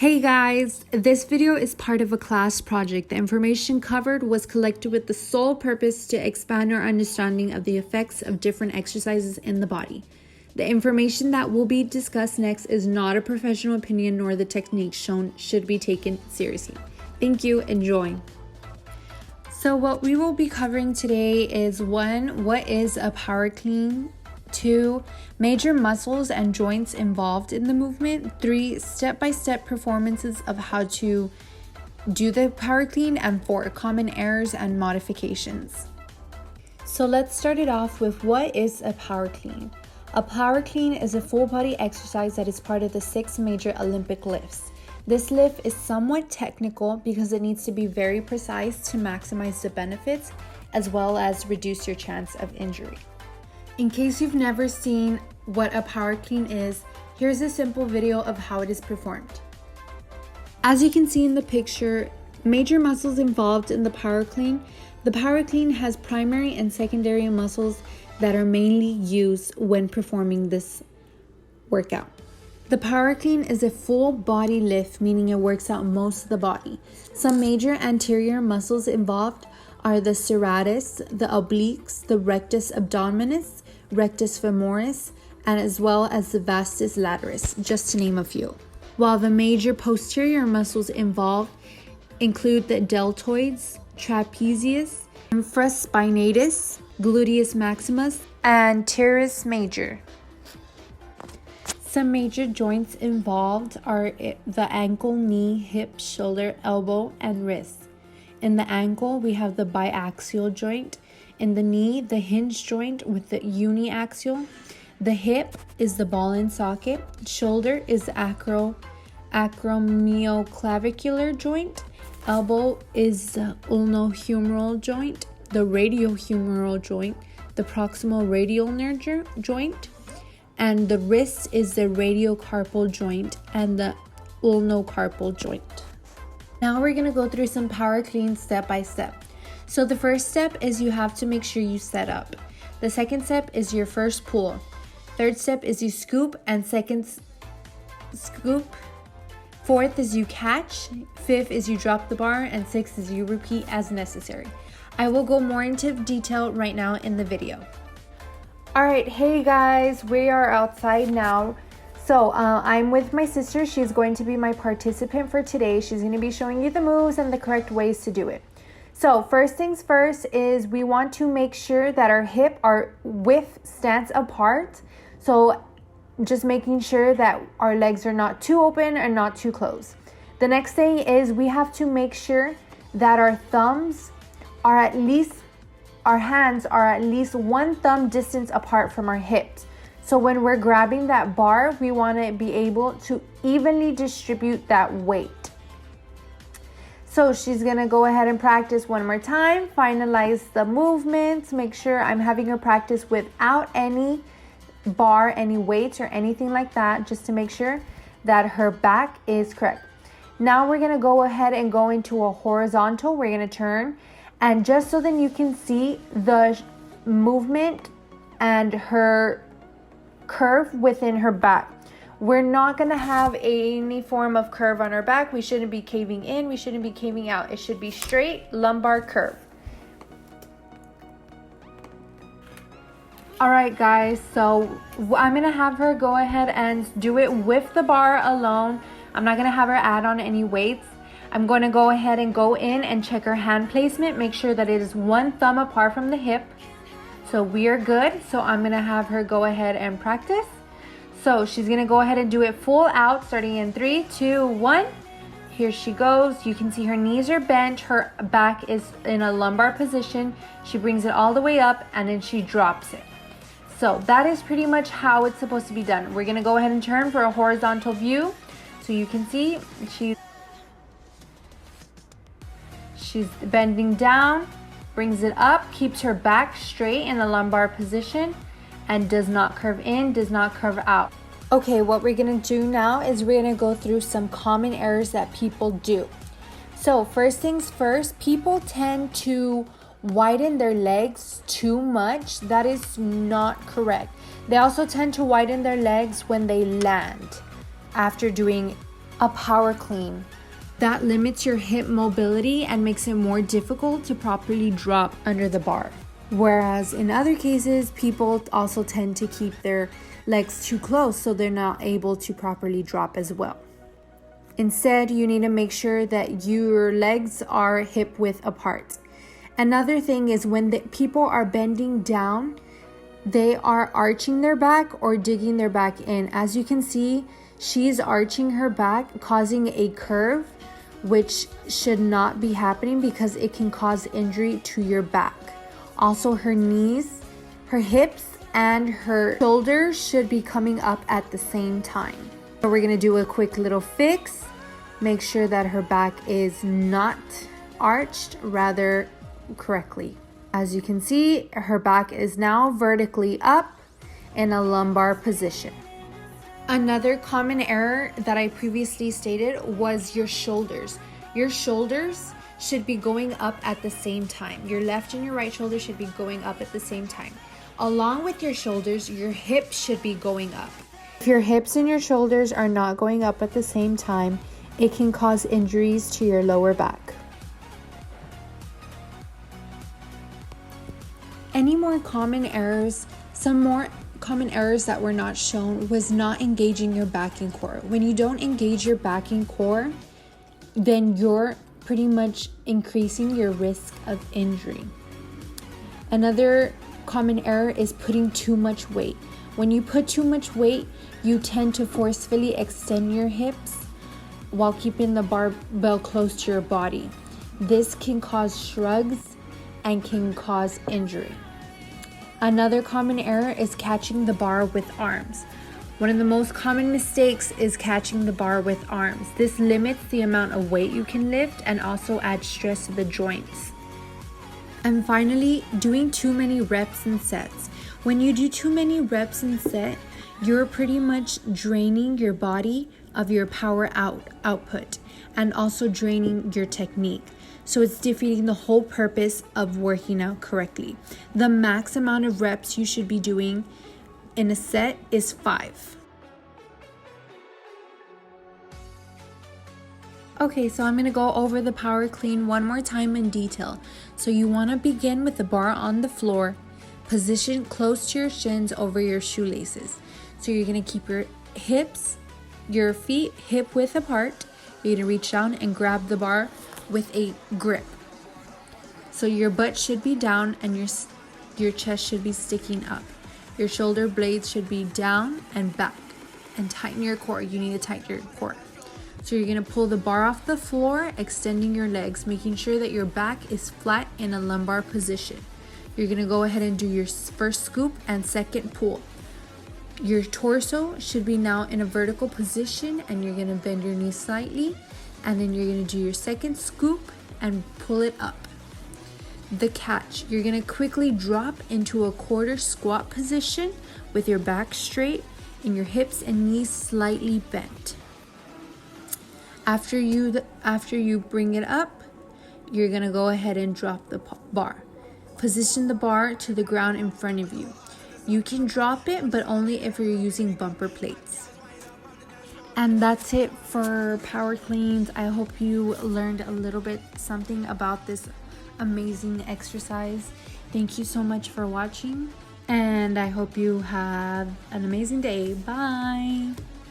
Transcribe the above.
Hey guys, this video is part of a class project. The information covered was collected with the sole purpose to expand our understanding of the effects of different exercises in the body. The information that will be discussed next is not a professional opinion, nor the techniques shown should be taken seriously. Thank you, enjoy. So what we will be covering today is 1, what is a power clean? 2, major muscles and joints involved in the movement. 3, step-by-step performances of how to do the power clean. And 4, common errors and modifications. So let's start it off with what is a power clean. A power clean is a full body exercise that is part of the 6 major Olympic lifts. This lift is somewhat technical because it needs to be very precise to maximize the benefits as well as reduce your chance of injury. In case you've never seen what a power clean is, here's a simple video of how it is performed. As you can see in the picture, major muscles involved in the power clean. The power clean has primary and secondary muscles that are mainly used when performing this workout. The power clean is a full body lift, meaning it works out most of the body. Some major anterior muscles involved are the serratus, the obliques, the rectus abdominis, rectus femoris, and as well as the vastus lataris, just to name a few. While the major posterior muscles involved include the deltoids, trapezius, infraspinatus, gluteus maximus, and teres major. Some major joints involved are the ankle, knee, hip, shoulder, elbow, and wrist. In the ankle, we have the biaxial joint. In the knee, the hinge joint with the uniaxial. The hip is the ball and socket. Shoulder is the acromioclavicular joint. Elbow is the ulnohumeral joint, the radiohumeral joint, the proximal radial nerve joint, and the wrist is the radiocarpal joint and the ulnocarpal joint. Now we're going to go through some power cleans step by step. So the first step is you have to make sure you set up. The second step is your first pull. Third step is you scoop and second scoop. Fourth is you catch. Fifth is you drop the bar, and sixth is you repeat as necessary. I will go more into detail right now in the video. Alright, hey guys, we are outside now. So I'm with my sister. She's going to be my participant for today. She's going to be showing you the moves and the correct ways to do it. So first things first is we want to make sure that our hip are width stance apart. So just making sure that our legs are not too open and not too close. The next thing is we have to make sure that our hands are at least 1 thumb distance apart from our hips. So when we're grabbing that bar, we want to be able to evenly distribute that weight. So she's going to go ahead and practice one more time, finalize the movements, make sure I'm having her practice without any bar, any weights or anything like that, just to make sure that her back is correct. Now we're going to go ahead and go into a horizontal. We're going to turn, and just so then you can see the movement and her curve within her back. We're not going to have any form of curve on our back. We shouldn't be caving in. We shouldn't be caving out. It should be straight lumbar curve. All right, guys. So I'm going to have her go ahead and do it with the bar alone. I'm not going to have her add on any weights. I'm going to go ahead and go in and check her hand placement. Make sure that it is 1 thumb apart from the hip. So we are good. So I'm going to have her go ahead and practice. So she's going to go ahead and do it full out, starting in 3, 2, 1. Here she goes. You can see her knees are bent. Her back is in a lumbar position. She brings it all the way up and then she drops it. So that is pretty much how it's supposed to be done. We're going to go ahead and turn for a horizontal view. So you can see she's bending down, brings it up, keeps her back straight in a lumbar position, and does not curve in, does not curve out. Okay, what we're gonna do now is we're gonna go through some common errors that people do. So first things first, people tend to widen their legs too much. That is not correct. They also tend to widen their legs when they land after doing a power clean. That limits your hip mobility and makes it more difficult to properly drop under the bar. Whereas in other cases, people also tend to keep their legs too close, so they're not able to properly drop as well. Instead, you need to make sure that your legs are hip width apart. Another thing is when the people are bending down, they are arching their back or digging their back in. As you can see, she's arching her back, causing a curve, which should not be happening because it can cause injury to your back. Also, her knees, her hips, and her shoulders should be coming up at the same time. So we're gonna do a quick little fix. Make sure that her back is not arched, rather correctly. As you can see, her back is now vertically up in a lumbar position. Another common error that I previously stated was your shoulders. Your shoulders should be going up at the same time. Your left and your right shoulder should be going up at the same time. Along with your shoulders, your hips should be going up. If your hips and your shoulders are not going up at the same time, it can cause injuries to your lower back. Any more common errors? Some more common errors that were not shown was not engaging your backing core. When you don't engage your backing core, then you're pretty much increasing your risk of injury. Another common error is putting too much weight. When you put too much weight, you tend to forcefully extend your hips while keeping the barbell close to your body. This can cause shrugs and can cause injury. Another common error is catching the bar with arms. One of the most common mistakes is catching the bar with arms. This limits the amount of weight you can lift and also adds stress to the joints. And finally, doing too many reps and sets. When you do too many reps and set, you're pretty much draining your body of your power output and also draining your technique. So it's defeating the whole purpose of working out correctly. The max amount of reps you should be doing in a set is 5. Okay, so I'm gonna go over the power clean one more time in detail. So you wanna begin with the bar on the floor, positioned close to your shins over your shoelaces. So you're gonna keep your hips, your feet hip width apart. You're gonna reach down and grab the bar with a grip. So your butt should be down and your chest should be sticking up. Your shoulder blades should be down and back. And tighten your core. You need to tighten your core. So you're gonna pull the bar off the floor, extending your legs, making sure that your back is flat in a lumbar position. You're gonna go ahead and do your first scoop and second pull. Your torso should be now in a vertical position and you're gonna bend your knees slightly, and then you're gonna do your second scoop and pull it up. The catch, you're gonna quickly drop into a quarter squat position with your back straight and your hips and knees slightly bent. After you bring it up, you're gonna go ahead and drop the bar. Position the bar to the ground in front of you. You can drop it, but only if you're using bumper plates. And that's it for power cleans. I hope you learned a little bit something about this amazing exercise. Thank you so much for watching, and I hope you have an amazing day. Bye.